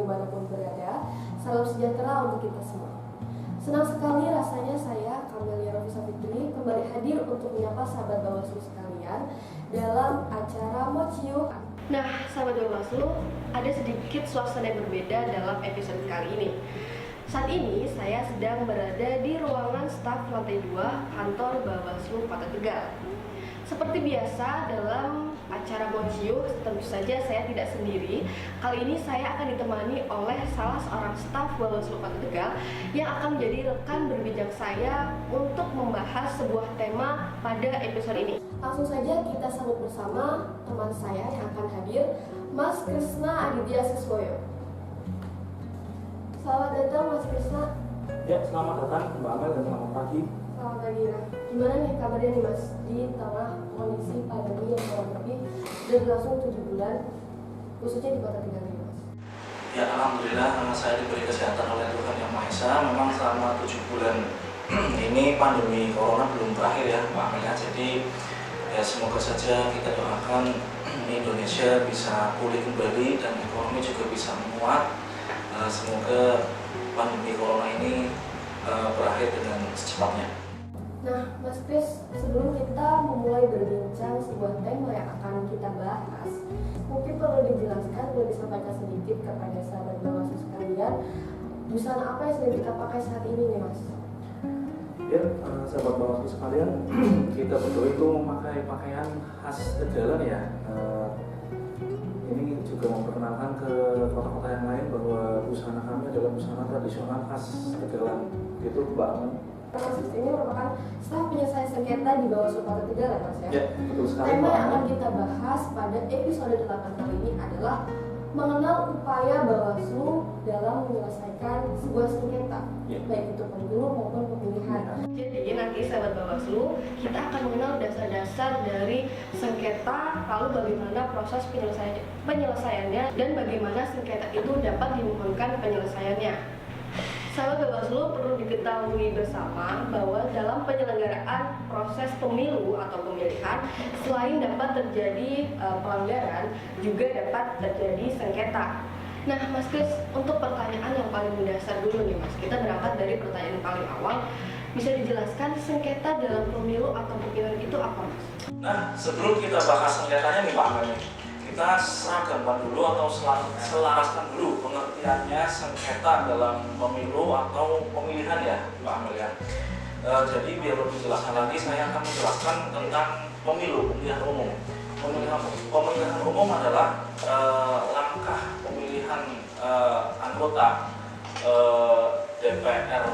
dimanapun berada. Salam sejahtera untuk kita semua. Senang sekali rasanya saya, Kamelia Rofisa Fitri, kembali hadir untuk menyapa sahabat Bawaslu sekalian dalam acara Mocio. Nah, sahabat Bawaslu, ada sedikit suasana yang berbeda dalam episode kali ini. Saat ini saya sedang berada di ruangan staf lantai 2 kantor Bawaslu Kota Tegal. Seperti biasa dalam acara Mocio, tentu saja saya tidak sendiri. Kali ini saya akan ditemani oleh salah seorang staf Bawaslu Kota Tegal yang akan menjadi rekan berbincang saya untuk membahas sebuah tema pada episode ini. Langsung saja kita sambut bersama teman saya yang akan hadir, Mas Krisna Aditya Siswoyo. Selamat datang Mas Krisna. Ya, selamat datang Mbak Amel dan selamat pagi. Selamat pagi. Nah, gimana nih kabarnya nih Mas di tengah kondisi pandemi yang kurang lebih sudah berlangsung 7 bulan, khususnya di Kota Tegal ini, Mas? Ya, alhamdulillah karena saya diberi kesehatan oleh Tuhan Yang Maha Esa. Memang selama 7 bulan ini pandemi corona belum berakhir ya Mbak Amel ya. Jadi ya semoga saja kita doakan Indonesia bisa pulih kembali dan ekonomi juga bisa menguat. Semoga pandemi corona ini berakhir dengan secepatnya. Nah, Mas Kris, sebelum kita memulai berbincang sebuah tema yang akan kita bahas, mungkin perlu dijelaskan, perlu disampaikan sedikit kepada sahabat Bawaslu sekalian, busana apa yang sedang kita pakai saat ini nih, Mas? Ya, sahabat Bawaslu sekalian, kita berdua itu memakai pakaian khas Tegalan ya. Ini juga memperkenalkan ke kota-kota yang lain bahwa busana kami adalah busana tradisional khas Tegalan. Gitu, Mbak Amel. Mas ini merupakan staf penyelesaian sengketa di Bawaslu Kota Tegal ya, Mas ya? Ya, betul sekali. Tema yang akan kita bahas pada episode 8 kali ini adalah mengenal upaya Bawaslu dalam menyelesaikan sebuah sengketa, baik itu pemilu maupun pemilihan. Jadi nanti sahabat Bawaslu, kita akan mengenal dasar-dasar dari sengketa, lalu bagaimana proses penyelesaiannya dan bagaimana sengketa itu dapat dimohonkan penyelesaiannya. Sahabat Bawaslu, perlu diketahui bersama bahwa dalam penyelenggaraan proses pemilu atau pemilihan, selain dapat terjadi pelanggaran, juga dapat terjadi sengketa. Nah, Mas Kris, untuk pertanyaan yang paling mendasar dulu nih Mas, kita berangkat dari pertanyaan paling awal. Bisa dijelaskan sengketa dalam pemilu atau pemilihan itu apa, Mas? Nah, sebelum kita bahas sengketanya nih Pak Amel, kita seragamkan dulu atau selaraskan dulu pengertiannya sengketa dalam pemilu atau pemilihan ya Mbak Amel ya. Jadi biar lebih jelaskan lagi, saya akan menjelaskan tentang pemilihan umum. Pemilihan umum adalah langkah pemilihan anggota DPR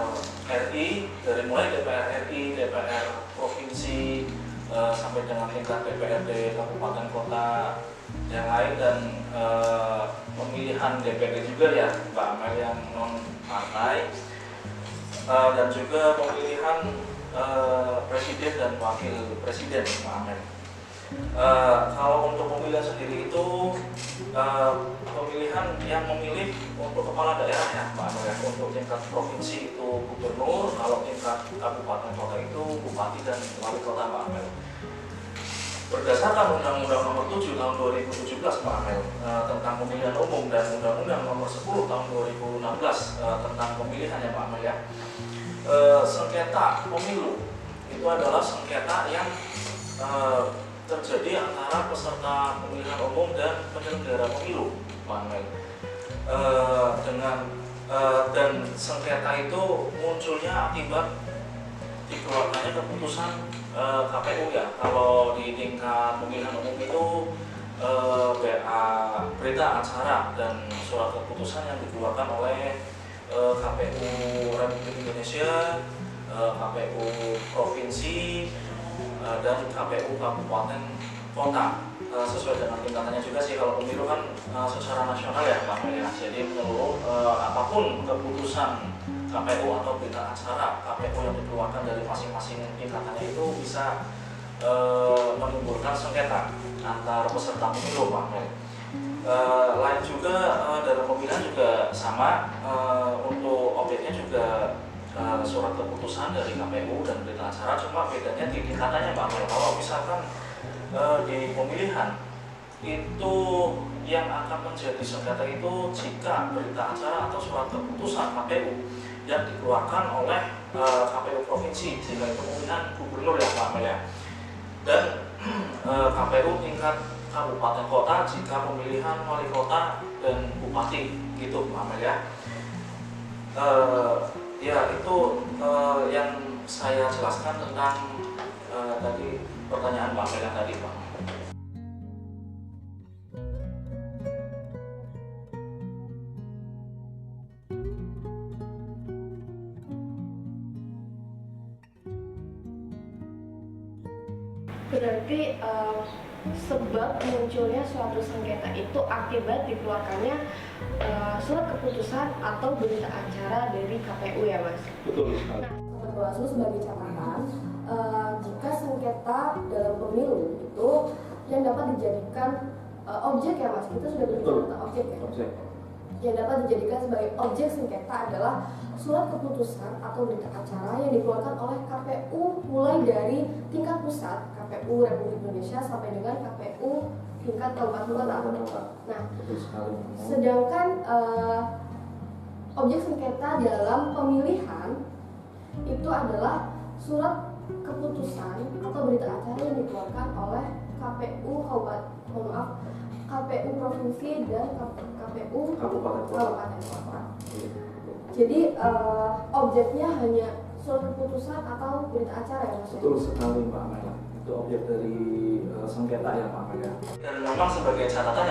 RI, dari mulai DPR RI, DPR provinsi, sampai dengan tingkat DPRD kabupaten kota yang lain, dan pemilihan DPD juga ya Mbak Amel yang non partai, dan juga pemilihan presiden dan wakil presiden Mbak Amel. Kalau untuk pemilihan sendiri itu pemilihan yang memilih untuk kepala daerah ya Mbak Amel ya. Untuk tingkat provinsi itu gubernur, kalau tingkat kabupaten kota itu bupati dan wali kota Mbak Amel. Berdasarkan Undang-Undang Nomor 7 Tahun 2017 Mbak Amel tentang pemilihan umum dan Undang-Undang Nomor 10 Tahun 2016 tentang pemilihan ya Mbak Amel ya, sengketa pemilu itu adalah sengketa yang terjadi antara peserta pemilihan umum dan penyelenggara pemilu Mbak Amel. Dan sengketa itu munculnya akibat dikeluarkannya keputusan KPU ya. Kalau di tingkat pemilihan umum itu berita acara dan surat keputusan yang dikeluarkan oleh KPU Republik Indonesia, KPU provinsi, dan KPU kabupaten kota. Sesuai dengan tingkatannya juga sih. Kalau pemilu kan secara nasional ya Pak Mel ya. Jadi menyeluruh, apapun keputusan KPU atau berita acara KPU yang dikeluarkan dari masing-masing tingkatannya itu bisa menimbulkan sengketa antar peserta pemilu Pak Mel. Lain juga dalam pemilihan juga sama, untuk objeknya juga surat keputusan dari KPU dan berita acara, cuma bedanya di tingkatannya Pak Mel. Kalau misalkan di pemilihan itu yang akan menjadi sengketa itu jika berita acara atau surat keputusan KPU yang dikeluarkan oleh KPU provinsi, jika itu pemilihan gubernur ya Pak Amel ya, dan KPU tingkat kabupaten kota jika pemilihan wali kota dan bupati gitu Pak Amel ya. Ya itu yang saya jelaskan tentang tadi pertanyaan Pak Amel yang tadi Pak. Berarti sebab munculnya suatu sengketa itu akibat dikeluarkannya surat keputusan atau berita acara dari KPU ya Mas? Betul sekali. Nah, Bawaslu sebagai catatan, jika sengketa dalam pemilu itu yang dapat dijadikan objek ya Mas, kita sudah berbicara tentang objek ya? Objek. Yang dapat dijadikan sebagai objek sengketa adalah surat keputusan atau berita acara yang dikeluarkan oleh KPU mulai dari tingkat pusat KPU Republik Indonesia sampai dengan KPU tingkat kabupaten kota. Nah, sedangkan objek sengketa dalam pemilihan itu adalah surat keputusan atau berita acara yang dikeluarkan oleh KPU KPU provinsi dan KPU kabupaten kota. Jadi objeknya hanya surat keputusan atau berita acara ya Mas? Betul sekali Mbak Amel. Itu objek dari sengketa ya Pak Amel ya. Dan memang sebagai catatan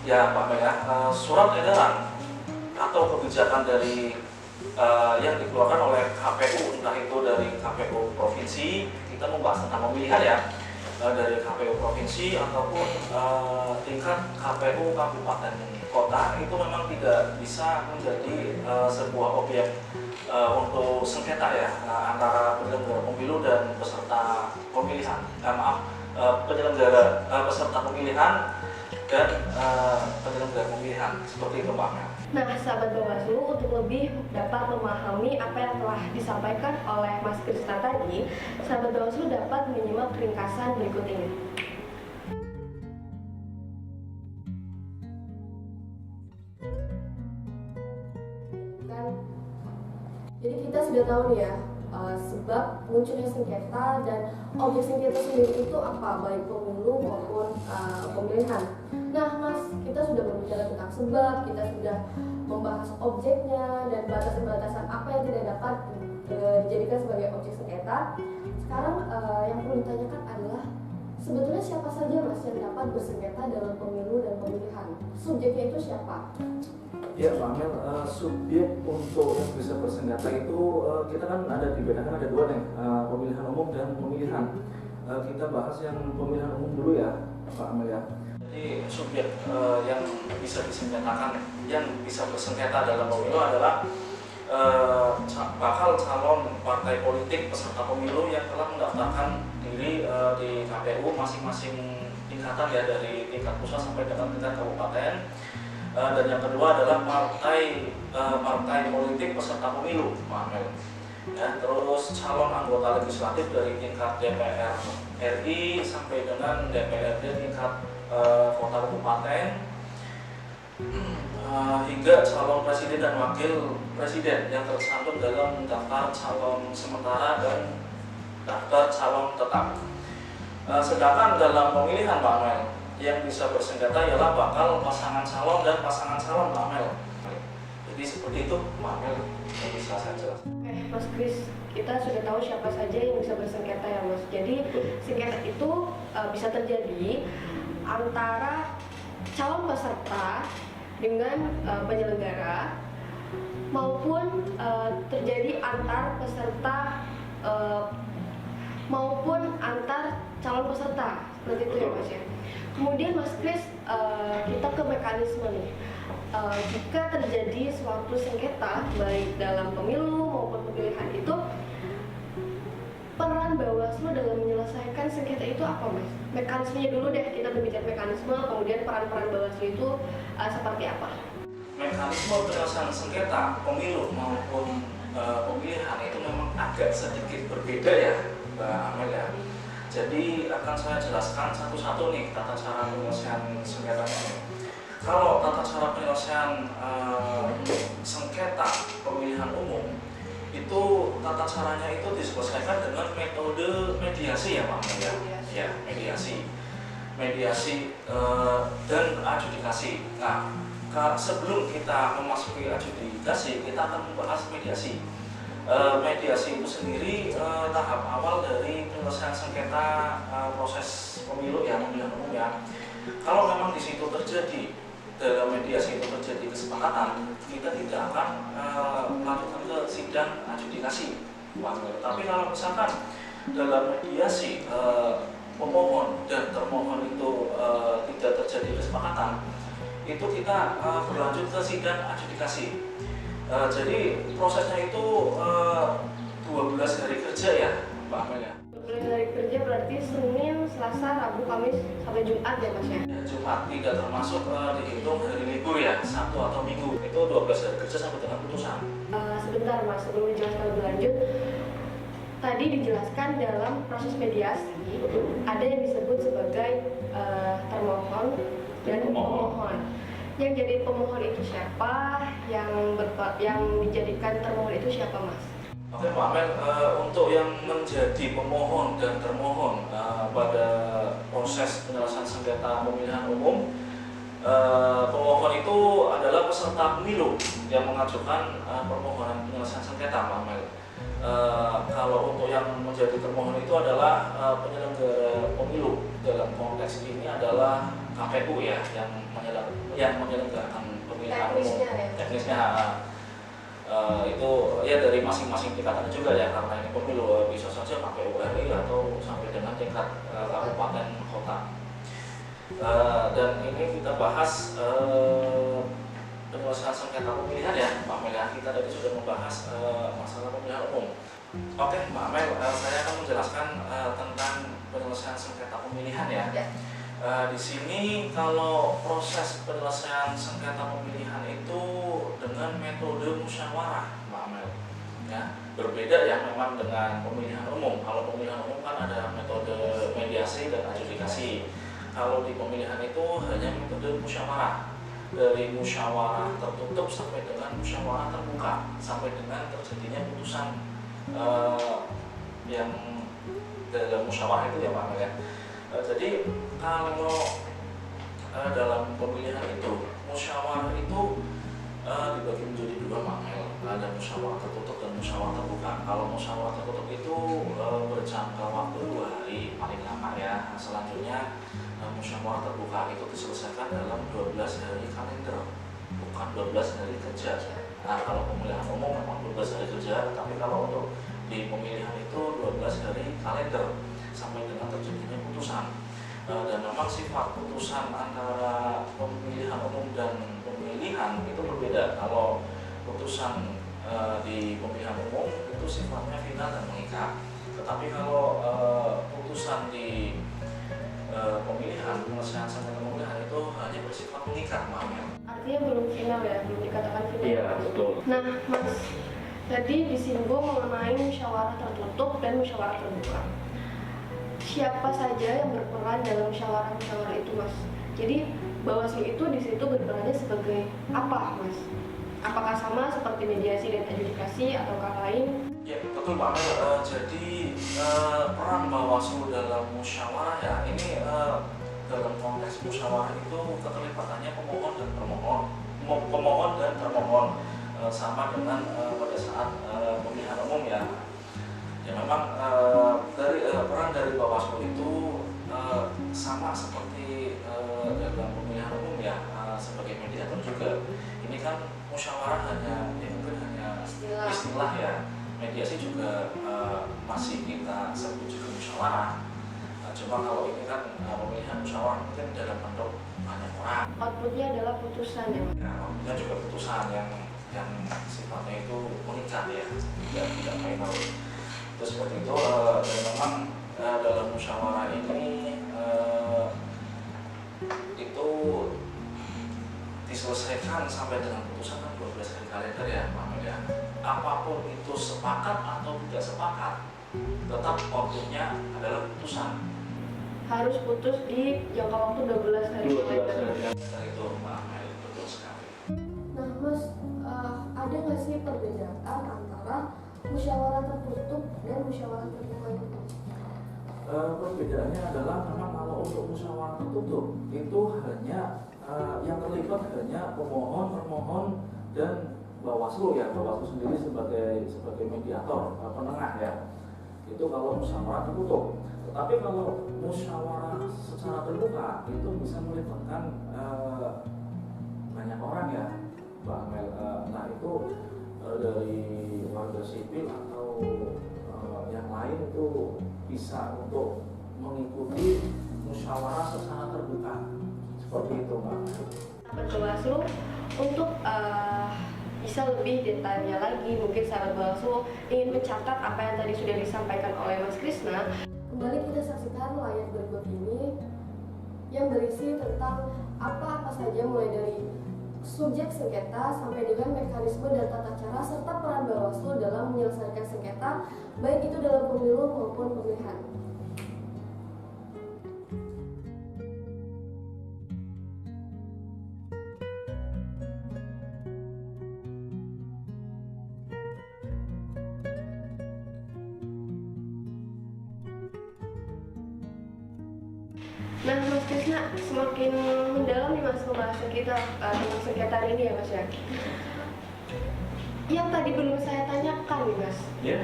ya Pak Amel ya, surat edaran atau kebijakan dari yang dikeluarkan oleh KPU, entah itu dari KPU provinsi, kita membahas tentang pemilihan ya, dari KPU provinsi ataupun tingkat KPU kabupaten kota, itu memang tidak bisa menjadi sebuah objek untuk sengketa ya, antara penyelenggara pemilu dan peserta pemilihan. Penyelenggara peserta pemilihan dan penyelenggara pemilihan, seperti itu Pak Amel. Nah, sahabat Bawaslu, untuk lebih dapat memahami apa yang telah disampaikan oleh Mas Krisna tadi, sahabat Bawaslu dapat menyimak ringkasan berikut ini. Jadi kita sudah tahu nih ya, sebab munculnya sengketa dan objek sengketa sendiri itu apa, baik pemilu maupun pemilihan. Nah Mas, kita sudah berbicara tentang sebab, kita sudah membahas objeknya dan batasan-batasan apa yang tidak dapat dijadikan sebagai objek sengketa. Sekarang yang perlu ditanyakan adalah sebetulnya siapa saja Mas yang dapat bersengketa dalam pemilu dan pemilihan? Subjeknya itu siapa? Ya Pak Amel, subjek untuk yang bisa bersengketa itu kita kan ada dibedakan ada dua nih, pemilihan umum dan pemilihan. Kita bahas yang pemilihan umum dulu ya Pak Amel ya. Jadi subjek yang bisa disengketakan, yang bisa bersengketa dalam pemilu adalah bakal calon partai politik peserta pemilu yang telah mendaftarkan diri di KPU masing-masing tingkatan ya, dari tingkat pusat sampai dengan tingkat kabupaten. Dan yang kedua adalah partai politik peserta pemilu, Pak Amel. Ya, terus calon anggota legislatif dari tingkat DPR RI sampai dengan DPRD tingkat kota kabupaten, hingga calon presiden dan wakil presiden yang tercantum dalam daftar calon sementara dan daftar calon tetap. Sedangkan dalam pemilihan Pak Amel, yang bisa bersengketa ialah bakal pasangan calon dan pasangan calon Pak Amel. Jadi seperti itu Pak Amel yang bisa saya jelaskan. Oke, Mas Kris, kita sudah tahu siapa saja yang bisa bersengketa ya Mas. Jadi sengketa itu bisa terjadi antara calon peserta dengan penyelenggara, maupun terjadi antar peserta maupun antar calon peserta, seperti itu ya Mas ya. Kemudian Mas Kris, kita ke mekanisme nih. Jika terjadi suatu sengketa baik dalam pemilu maupun pemilihan itu, peran Bawaslu dalam menyelesaikan sengketa itu apa Mas? Mekanismenya dulu deh, kita berbicara mekanisme, kemudian peran-peran Bawaslu itu seperti apa? Mekanisme penyelesaian sengketa pemilu maupun pemilihan itu memang agak sedikit berbeda ya Mbak Amel ya. Jadi akan saya jelaskan satu-satu nih tata cara penyelesaian sengketanya. Kalau tata cara penyelesaian sengketa pemilihan umum itu tata caranya itu diselesaikan dengan metode mediasi ya Pak ya. Ya, mediasi dan adjudikasi. Nah, sebelum kita memasuki adjudikasi, kita akan membahas mediasi. Mediasi itu sendiri tahap awal dari penyelesaian sengketa proses pemilu ya, pemilihan umum ya. Kalau memang di situ terjadi dalam mediasi itu terjadi kesepakatan, kita tidak akan melakukan ke sidang adjudikasi. Tapi kalau misalkan dalam mediasi pemohon dan termohon itu tidak terjadi kesepakatan, itu kita berlanjut ke sidang adjudikasi. Jadi prosesnya itu 12 hari kerja ya Mbak Amel ya? 12 hari kerja berarti Senin, Selasa, Rabu, Kamis, sampai Jumat ya Mas ya? Jumat tidak termasuk dihitung hari libur ya, Sabtu atau Minggu. Itu 12 hari kerja sampai dengan putusan. Sebentar Mas, sebelum dijelaskan lebih lanjut, tadi dijelaskan dalam proses mediasi ada yang disebut sebagai termohon dan pemohon. Yang jadi pemohon itu siapa? Yang dijadikan termohon itu siapa Mas? Oke Pak Amel, untuk yang menjadi pemohon dan termohon pada proses penyelesaian sengketa pemilihan umum, pemohon itu adalah peserta pemilu yang mengajukan permohonan penyelesaian sengketa Pak Amel. Kalau untuk yang menjadi termohon itu adalah penyelenggara pemilu, dalam konteks ini adalah KPU ya, yang menyelenggarakan pemilihan umum. Teknisnya itu ya dari masing-masing tingkatan juga ya, karena ini pemilu bisa saja KPU RI atau sampai dengan tingkat kabupaten kota. Dan ini kita bahas penyelesaian sengketa pemilihan ya Pak Amel. Kita tadi sudah membahas masalah pemilihan umum. Oke Mbak Amel, saya akan menjelaskan tentang penyelesaian sengketa pemilihan ya. Di sini kalau proses penyelesaian sengketa pemilihan itu dengan metode musyawarah Mbak Amel ya, berbeda ya memang dengan pemilihan umum. Kalau pemilihan umum kan ada metode mediasi dan adjudikasi. Kalau di pemilihan itu hanya metode musyawarah, dari musyawarah tertutup sampai dengan musyawarah terbuka, sampai dengan terjadinya putusan yang dalam musyawarah itu ya Pak Amel ya. Jadi kalau dalam pemilihan itu musyawarah itu dibagi menjadi dua Pak Amel. Ada musyawarah tertutup dan musyawarah terbuka. Kalau musyawarah tertutup itu berjangka waktu 2 hari paling lama ya. Selanjutnya musyawarah terbuka itu diselesaikan dalam 12 hari kalender, bukan 12 hari kerja. Nah, kalau pemilihan umum memang 12 hari kerja, tapi kalau untuk di pemilihan itu 12 hari kalender sampai dengan terjadinya putusan. Dan memang sifat putusan antara pemilihan umum dan pemilihan itu berbeda. Kalau putusan di pemilihan umum itu sifatnya final dan mengikat, tetapi kalau putusan di pemilihan, penyelesaian sengketa pemilihan itu hanya bersifat mengikat, Artinya belum final ya, belum dikatakan final. Iya, betul. Nah, Mas, tadi disinggung mengenai musyawarah tertutup dan musyawarah terbuka. Siapa saja yang berperan dalam musyawarah itu, Mas? Jadi Bawaslu itu di situ berperannya sebagai apa, Mas? Apakah sama seperti mediasi dan adjudikasi ataukah lain? Ya, betul Pak Amel. Jadi peran Bawaslu dalam musyawarah ya, ini dalam konteks musyawarah itu keterlibatannya pemohon dan termohon sama dengan pada saat pemilihan umum ya. Ya memang peran dari Bawaslu itu sama seperti dalam pemilihan umum ya, sebagai mediator juga. Ini kan musyawarah mungkin hanya istilah ya. Mediasi juga masih kita sebut juga musyawarah. Cuma kalau ini kan pemilihan musyawarah mungkin dalam bentuk banyak orang. Outputnya adalah putusan ya, Mas? Ya, outputnya juga putusan yang sifatnya itu mengikat ya, tidak final. Itu seperti itu. Dan memang dalam musyawarah ini itu diselesaikan sampai dengan putusan kan 12 hari kalender ya Pak Amel ya. Apapun itu sepakat atau tidak sepakat, tetap outputnya adalah putusan. keputusan. Harus putus di jangka waktu 12 hari. 12 hari. Nah, itu Mbak Amel, betul sekali. Nah Mas, ada nggak sih perbedaan antara musyawarah tertutup dan musyawarah terbuka itu? Perbedaannya adalah memang kalau untuk musyawarah tertutup itu hanya yang terlibat hanya pemohon, termohon, dan Bawaslu ya, Bawaslu sendiri sebagai mediator, penengah ya. Itu kalau musyawarah tertutup. Tetapi kalau musyawarah secara terbuka itu bisa melibatkan banyak orang ya, Mbak Amel. Nah itu dari warga sipil atau yang lain itu bisa untuk mengikuti musyawarah secara terbuka seperti itu, Mbak. Sahabat Bawaslu, untuk bisa lebih detailnya lagi, mungkin sahabat Bawaslu ingin mencatat apa yang tadi sudah disampaikan oleh Mas Krisna. Kembali kita saksikan layar berikut ini yang berisi tentang apa saja mulai dari subjek sengketa sampai dengan mekanisme dan tata cara serta peran Bawaslu dalam menyelesaikan sengketa, baik itu dalam pemilu maupun pemilihan. Nah, Mas Krisna, semakin mendalam nih Mas pembahasan kita tentang sengketa ini ya Mas ya. Yang tadi belum saya tanyakan nih Mas. Ya.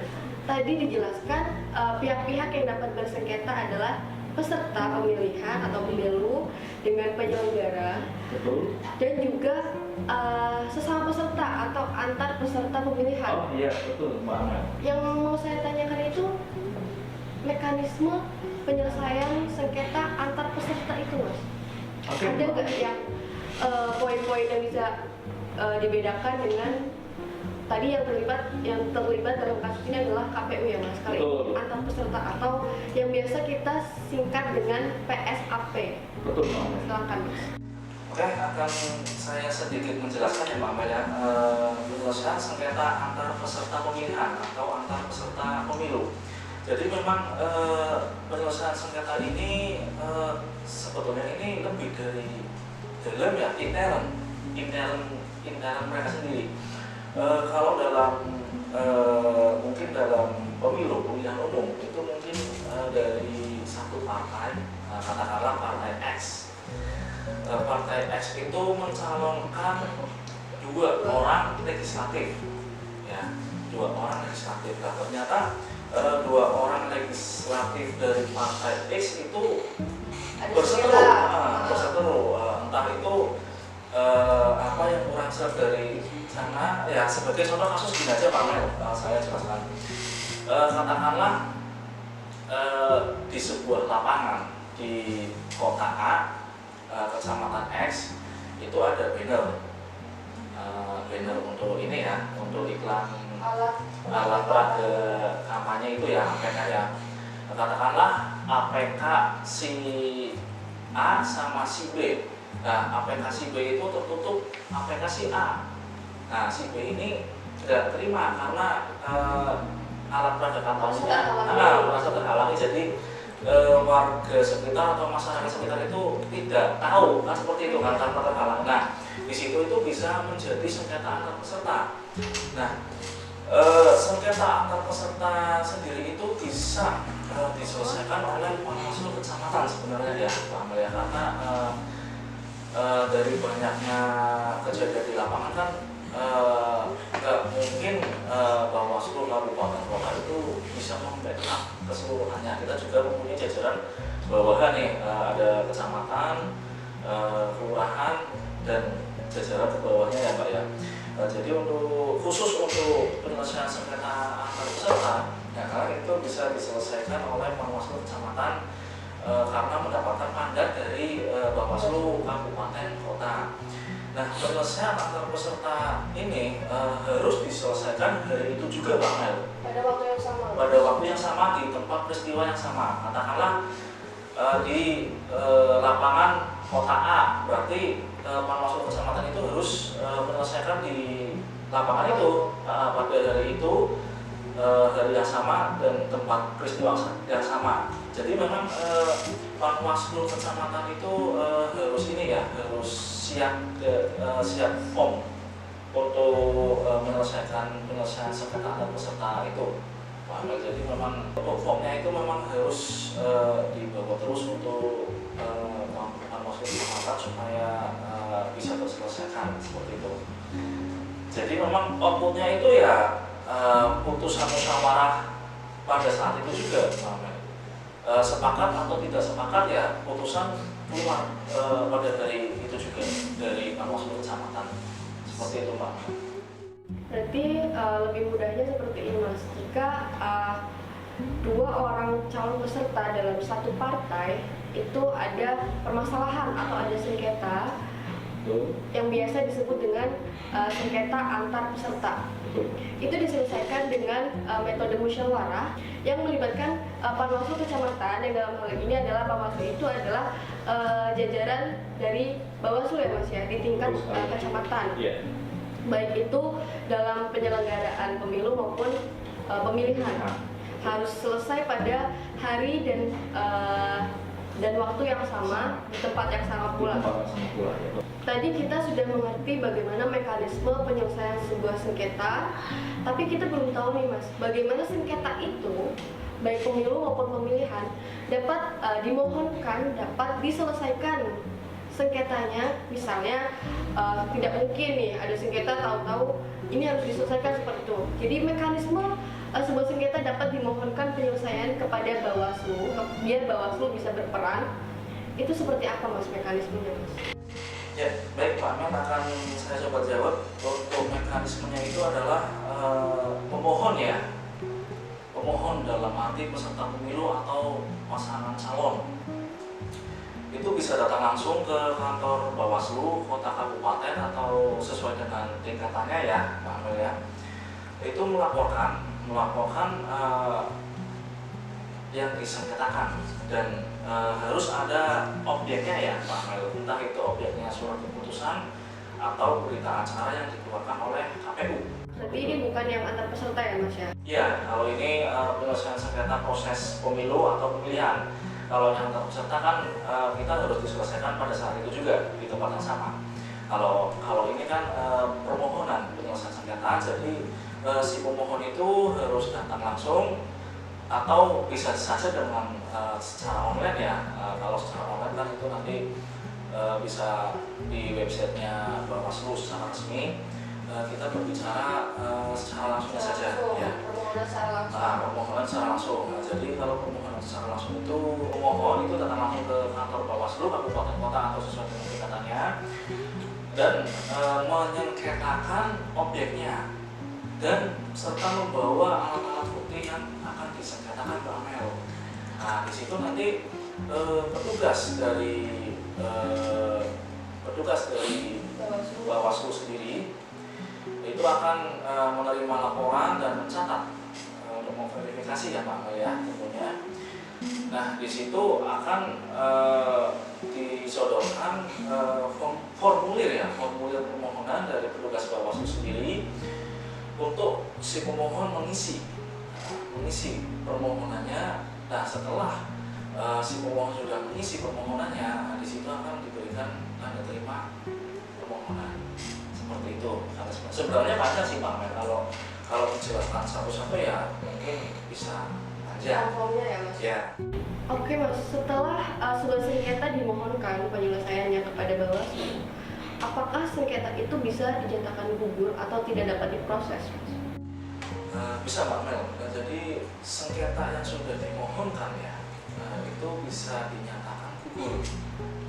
Tadi dijelaskan pihak-pihak yang dapat bersengketa adalah peserta pemilihan atau pemilu dengan penyelenggara. Betul. Dan juga sesama peserta atau antar peserta pemilihan. Oh iya, betul, Mbak Amel. Yang mau saya tanyakan itu mekanisme penyelesaian sengketa antar peserta itu, Mas. Oke, Ada nggak yang poin-poin yang bisa dibedakan dengan tadi yang terlibat dalam kasus ini adalah KPU ya Mas, kali ini antar peserta atau yang biasa kita singkat dengan PSAP. Betul, Mbak Amel. Silakan Mas. Oke, akan saya sedikit menjelaskan ya Mbak Amel ya, penyelesaian sengketa antar peserta pemilihan atau antar peserta pemilu. Jadi memang penyelesaian sengketa ini sebetulnya ini lebih dari dalam ya, intern mereka sendiri. Kalau dalam mungkin dalam pemilihan umum itu mungkin dari satu partai, katakanlah partai X. Partai X itu mencalonkan dua orang legislatif, ya, dua orang legislatif. Nah, ternyata dua orang legislatif dari partai X itu berseteru, entah itu apa yang kurang serap dari sana. Ya sebagai contoh kasus gini aja Pak Mel, saya jelaskan. Katakanlah di sebuah lapangan di kota A, kecamatan X itu ada banner untuk ini ya, untuk iklan alat peraga kampanye itu ya, APK ya. Katakanlah APK si A sama si B. Nah, APK si B itu tertutup APK si A. Nah, si B ini tidak terima karena alat peraga kampanye merasa terhalangi. Jadi warga sekitar atau masyarakat sekitar itu tidak tahu kan, seperti itu kan, tanpa terhalang. Nah, di situ itu bisa menjadi sengketa antar peserta. Nah, sengketa antar peserta sendiri itu bisa diselesaikan oleh Bawaslu kecamatan sebenarnya ya Pak Amel ya, karena dari banyaknya kejadian di lapangan kan nggak mungkin Bawaslu kabupaten kota itu bisa membackup keseluruhannya. Kita juga mempunyai jajaran bawahan nih, ada kecamatan, kelurahan, dan jajaran ke bawahnya ya Pak ya. Jadi khusus untuk penyelesaian sengketa antar peserta, ya karena itu bisa diselesaikan oleh Bawaslu kecamatan karena mendapatkan mandat dari Bawaslu kabupaten kota. Nah, penyelesaian antar peserta ini harus diselesaikan hari itu juga Pak Mel. Pada waktu yang sama. Pada waktu yang sama, di tempat peristiwa yang sama. Katakanlah di lapangan kota A, berarti Bawaslu kecamatan itu harus menyelesaikan di lapangan itu pada hari itu, hari yang sama dan tempat peristiwa yang sama. Jadi memang Panwaslu kecamatan itu harus ini ya, harus siap form untuk menyelesaikan sengketa antar peserta itu. Pak Amel. Jadi memang untuk formnya itu memang harus dibawa terus untuk Panwaslu kecamatan supaya bisa terselesaikan seperti itu. Jadi memang outputnya itu ya putusan musyawarah pada saat itu juga, Pak Amel. Sepakat atau tidak sepakat ya putusan keluar pada dari itu juga, dari Panwaslu kecamatan seperti itu, Pak. Berarti lebih mudahnya seperti ini, Mas. Jika dua orang calon peserta dalam satu partai itu ada permasalahan atau ada sengketa yang biasa disebut dengan sengketa antar peserta. Itu diselesaikan dengan metode musyawarah yang melibatkan Panwaslu kecamatan, yang dalam hal ini adalah Panwaslu itu adalah jajaran dari Bawaslu ya Mas ya, di tingkat kecamatan. Baik itu dalam penyelenggaraan pemilu maupun pemilihan, harus selesai pada hari dan waktu yang sama di tempat yang sama pula. Tadi kita sudah mengerti bagaimana mekanisme penyelesaian sebuah sengketa, tapi kita belum tahu nih Mas, bagaimana sengketa itu baik pemilu maupun pemilihan dapat dimohonkan, dapat diselesaikan sengketanya. Misalnya tidak mungkin nih ada sengketa tahu-tahu ini harus diselesaikan seperti itu. Jadi mekanisme sebuah sengketa dapat dimohonkan penyelesaian kepada Bawaslu biar Bawaslu bisa berperan. Itu seperti apa Mas mekanismenya Mas? Ya, baik Pak Amel, akan saya coba jawab. Untuk mekanismenya itu adalah pemohon ya, pemohon dalam arti peserta pemilu atau pasangan calon itu bisa datang langsung ke kantor Bawaslu kota kabupaten atau sesuai dengan tingkatannya ya Pak Amel ya. Itu melaporkan yang disengketakan dan harus ada objeknya ya Pak Amel, entah itu objeknya surat keputusan atau berita acara yang dikeluarkan oleh KPU. Berarti ini bukan yang antar peserta ya Mas ya? Iya, kalau ini penyelesaian sengketa proses pemilu atau pemilihan. Kalau yang antar peserta kan kita harus diselesaikan pada saat itu juga di tempat yang sama. Kalau ini kan permohonan penyelesaian sengketa, jadi si pemohon itu harus datang langsung atau bisa saja dengan secara online ya. Kalau secara online kan itu nanti bisa di websitenya Bawaslu secara resmi. Kita berbicara secara langsungnya saja ya. Permohonan secara langsung. Nah, jadi kalau permohonan secara langsung itu pemohon itu datang langsung ke kantor Bawaslu kabupaten kota atau sesuai dengan tingkatannya dan menyengketakan objeknya dan serta membawa alat-alat bukti yang akan disengketakan Pak Amel. Nah, di situ nanti petugas dari Bawaslu sendiri itu akan menerima laporan dan mencatat untuk memverifikasi ya Pak Amel ya tentunya. Nah, di situ akan disodorkan formulir permohonan dari petugas Bawaslu sendiri untuk si pemohon mengisi permohonannya. Nah, setelah si pemohon sudah mengisi permohonannya, di situ akan diberikan tanda terima permohonan seperti itu. Sebenarnya banyak sih Pak Amel, kalau dijelaskan satu-satu ya mungkin bisa panjang. Formnya ya Mas? Ya. Oke Mas, setelah sebuah sengketa dimohonkan penyelesaiannya kepada Bawaslu, apakah sengketa itu bisa dinyatakan gugur atau tidak dapat diproses? Bisa Pak Amel. Nah, jadi sengketa yang sudah dimohonkan ya itu bisa dinyatakan gugur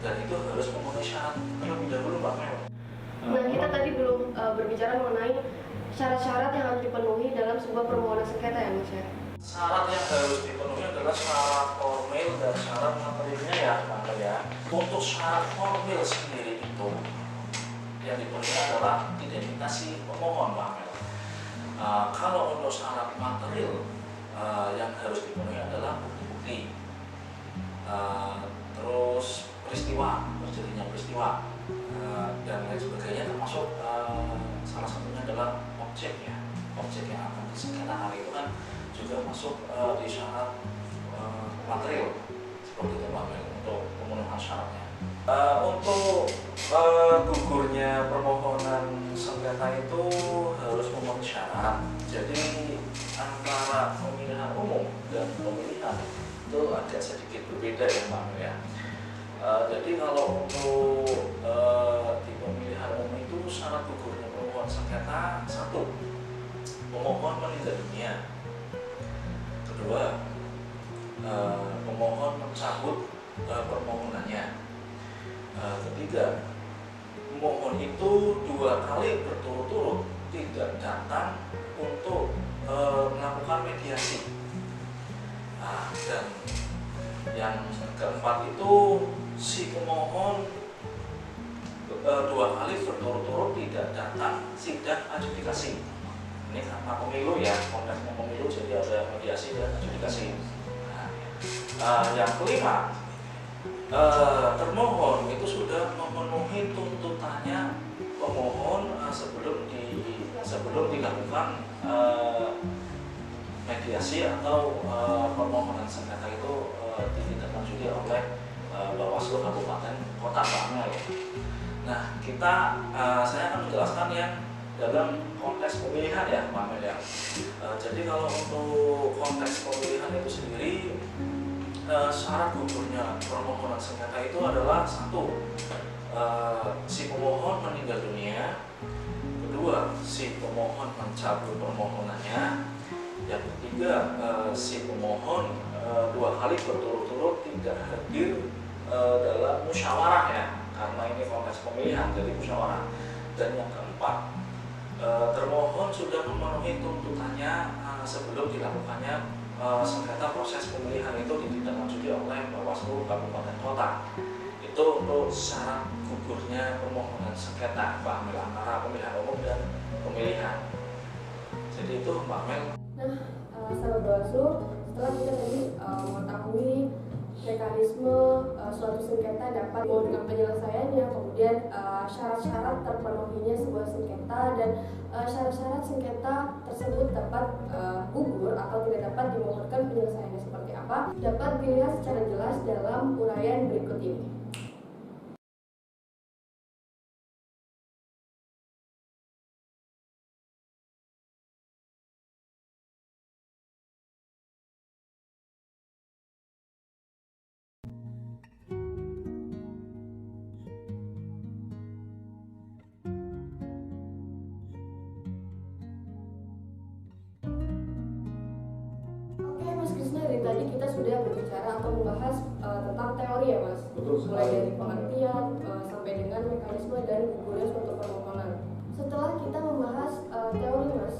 dan itu harus memenuhi syarat terlebih dahulu Pak Amel. Nah, kita tadi belum berbicara mengenai syarat-syarat yang harus dipenuhi dalam sebuah permohonan sengketa ya Mas ya? Syarat yang harus dipenuhi adalah syarat formil dan syarat materialnya ya Pak Amel ya. Untuk syarat formil sendiri itu yang dipenuhi adalah identifikasi pemohon Pak Amel. Kalau untuk syarat material yang harus dipenuhi adalah bukti-bukti, terus terjadinya peristiwa dan lain sebagainya, termasuk salah satunya adalah objek yang akan disengketakan itu kan juga masuk di syarat material. seperti itu Pak Mel untuk pemenuhan syaratnya. Untuk gugurnya permohonan sengketa itu harus memenuhi syarat. Jadi antara pemilihan umum dan pemilihan itu agak sedikit berbeda ya Pak Mel ya. Jadi kalau untuk di pemilihan umum itu syarat gugurnya permohonan sengketa: satu, pemohon meninggal dunia; kedua, pemohon mencabut permohonannya; ketiga, pemohon itu 2 kali berturut-turut tidak datang untuk melakukan mediasi. Dan yang keempat itu si pemohon 2 kali berturut-turut tidak datang sidang adjudikasi. Ini karena pemilu ya, konteksnya pemilu, jadi ada mediasi dan adjudikasi. Yang kelima, termohon itu sudah memenuhi tuntutannya pemohon sebelum dilakukan mediasi atau permohonan sengketa itu ditindaklanjuti oleh Bawaslu Kabupaten Kota Pak Mel. Nah, saya akan menjelaskan yang dalam konteks pemilihan ya Pak Mel ya. Jadi kalau untuk konteks pemilihan itu sendiri, syarat gugurnya permohonan sengketa itu adalah: satu, si pemohon meninggal dunia; kedua, si pemohon mencabut permohonannya; yang ketiga, si pemohon 2 kali berturut-turut tidak hadir dalam musyawarah ya, karena ini konteks pemilihan jadi musyawarah; dan yang keempat, termohon sudah memenuhi tuntutannya sebelum dilakukannya sengketa proses pemilihan itu ditindaklanjuti oleh Bawaslu Kabupaten Kota. Itu untuk syarat gugurnya permohonan sengketa Pak Mel antara pemilihan umum dan pemilihan. Jadi itu Pak Mel. Nah, sahabat Bawaslu, setelah kita tadi mengetahui mekanisme suatu sengketa dapat dengan penyelesaiannya, kemudian syarat-syarat terpenuhinya sebuah sengketa, dan syarat-syarat sengketa tersebut dapat gugur atau tidak dapat dimohonkan penyelesaiannya seperti apa, dapat dilihat secara jelas dalam uraian berikut ini. Dari tadi kita sudah berbicara atau membahas tentang teori ya Mas. Betul, mulai dari pengertian sampai dengan mekanisme dan gugurnya suatu permohonan. Setelah kita membahas teori Mas,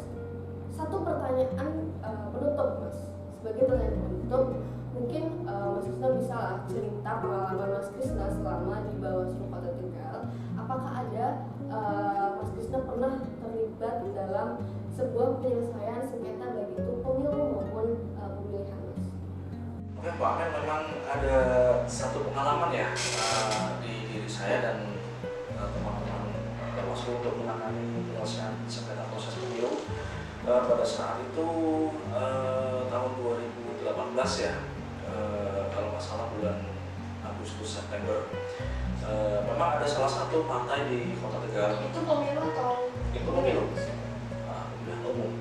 satu pertanyaan penutup Mas. Sebagai pertanyaan penutup, mungkin Mas Krisna bisa cerita pengalaman Mas Krisna selama di Bawaslu Kota Tegal. Apakah ada Mas Krisna pernah terlibat dalam sebuah penyelesaian sengketa baik itu pemilu maupun pemilihan Mas? Oke Pak Mel, memang ada satu pengalaman ya di diri saya dan teman-teman Bawaslu untuk menangani penyelesaian sengketa proses pemilu. Pada saat itu tahun 2018 ya, kalau nggak salah bulan Agustus September, memang ada salah satu partai di Kota Tegal. Itu pemilu atau? Itu pemilu, pemilihan umum.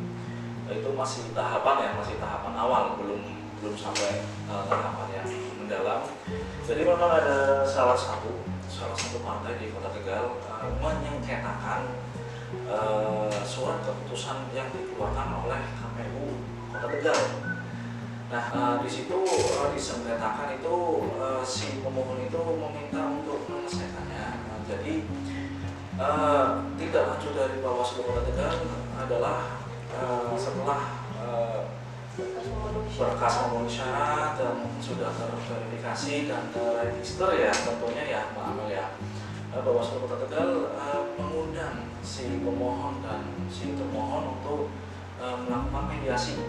Itu masih tahapan ya, masih tahapan awal, belum sampai tahapan yang mendalam. Jadi memang ada salah satu partai di Kota Tegal menyengketakan surat keputusan yang dikeluarkan oleh KPU Kota Tegal. Nah, di situ disengketakan itu si pemohon itu meminta untuk menyelesaikannya. Jadi tidak lanjut dari Bawaslu Kota Tegal adalah setelah berkas memenuhi syarat dan sudah terverifikasi dan terregister ya, tentunya ya Pak Amel ya, Bawaslu Kota Tegal mengundang si pemohon dan si termohon untuk melakukan mediasi.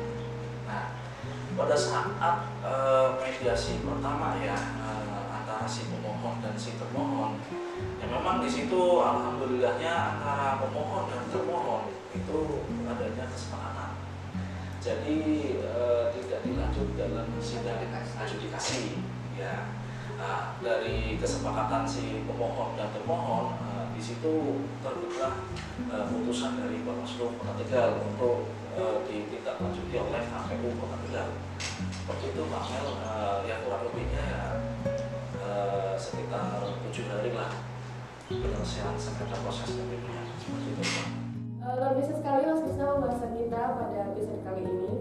Nah, pada saat mediasi pertama ya antara si pemohon dan si termohon, ya memang di situ alhamdulillahnya antara pemohon dan termohon itu adanya kesepakatan. Jadi tidak dilanjut dalam sidang adjudikasi Ya. Nah, dari kesepakatan si pemohon dan termohon, di situ terbitlah putusan dari Bawaslu Kota Tegal untuk ditindaklanjuti oleh KPU Kota Tegal. Seperti itu Pak Mel, ya kurang lebihnya ya sekitar 7 hari lah penyelesaian sengketa proses pemilunya. Seperti itu Pak. Luar biasa sekali Mas Krisna pembahasan kita pada episode kali ini.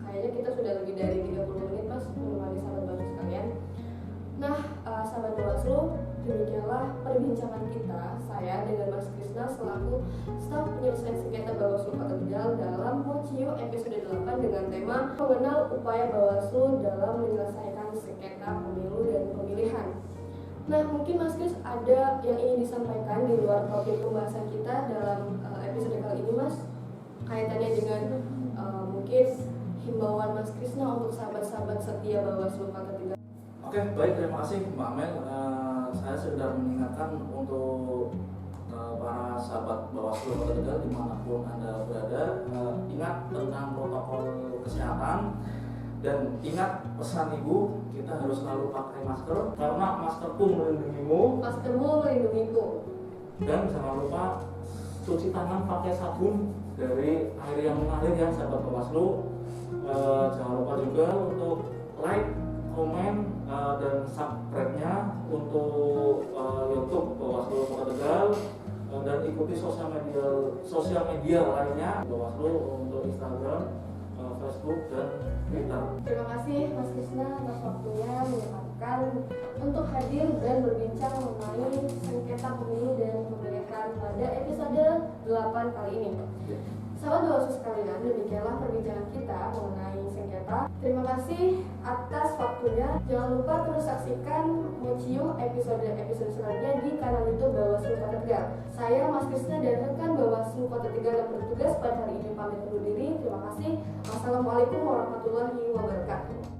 Kayaknya kita sudah lebih dari 30 menit Mas menemani sahabat Bawaslu sekalian. Nah, sahabat Bawaslu, demikianlah perbincangan kita, saya dengan Mas Krisna selaku staf penyelesaian sengketa Bawaslu Kota Tegal dalam Mociu episode 8 dengan tema mengenal upaya Bawaslu dalam menyelesaikan sengketa pemilu dan pemilihan. Nah, mungkin Mas Kris ada yang ingin disampaikan di luar topik pembahasan kita dalam episode kali ini Mas, kaitannya dengan mungkin himbauan Mas Krisna untuk sahabat-sahabat setia Bawaslu Kota Tegal. Oke, baik, terima kasih Mbak Mel. Saya sekedar mengingatkan untuk para sahabat Bawaslu Kota Tegal dimanapun Anda berada, ingat tentang protokol kesehatan dan ingat pesan Ibu, kita harus selalu pakai masker karena masker itu melindungimu. Maskermu melindungiku. Dan jangan lupa cuci tangan pakai sabun dari air yang mengalir ya sahabat Bawaslu. Jangan lupa juga untuk like, komen, dan subscribe-nya untuk YouTube Bawaslu Kota Tegal, dan ikuti sosial media lainnya Bawaslu untuk Instagram, Facebook, dan Twitter. Terima kasih Mas Krisna atas waktunya menyempatkan untuk hadir dan berbincang mengenai sengketa pemilu dan pemilihan pada episode 8 kali ini. Sahabat Bawaslu sekalian, demikianlah perbincangan kita mengenai sengketa. Terima kasih atas waktunya. Jangan lupa terus saksikan Mociu episode selanjutnya di kanal YouTube Bawaslu Kota Tegal. Saya Mas Krisna dan rekan Bawaslu Kota Tegal yang bertugas pada hari ini pamit undur diri. Terima kasih. Wassalamualaikum warahmatullahi wabarakatuh.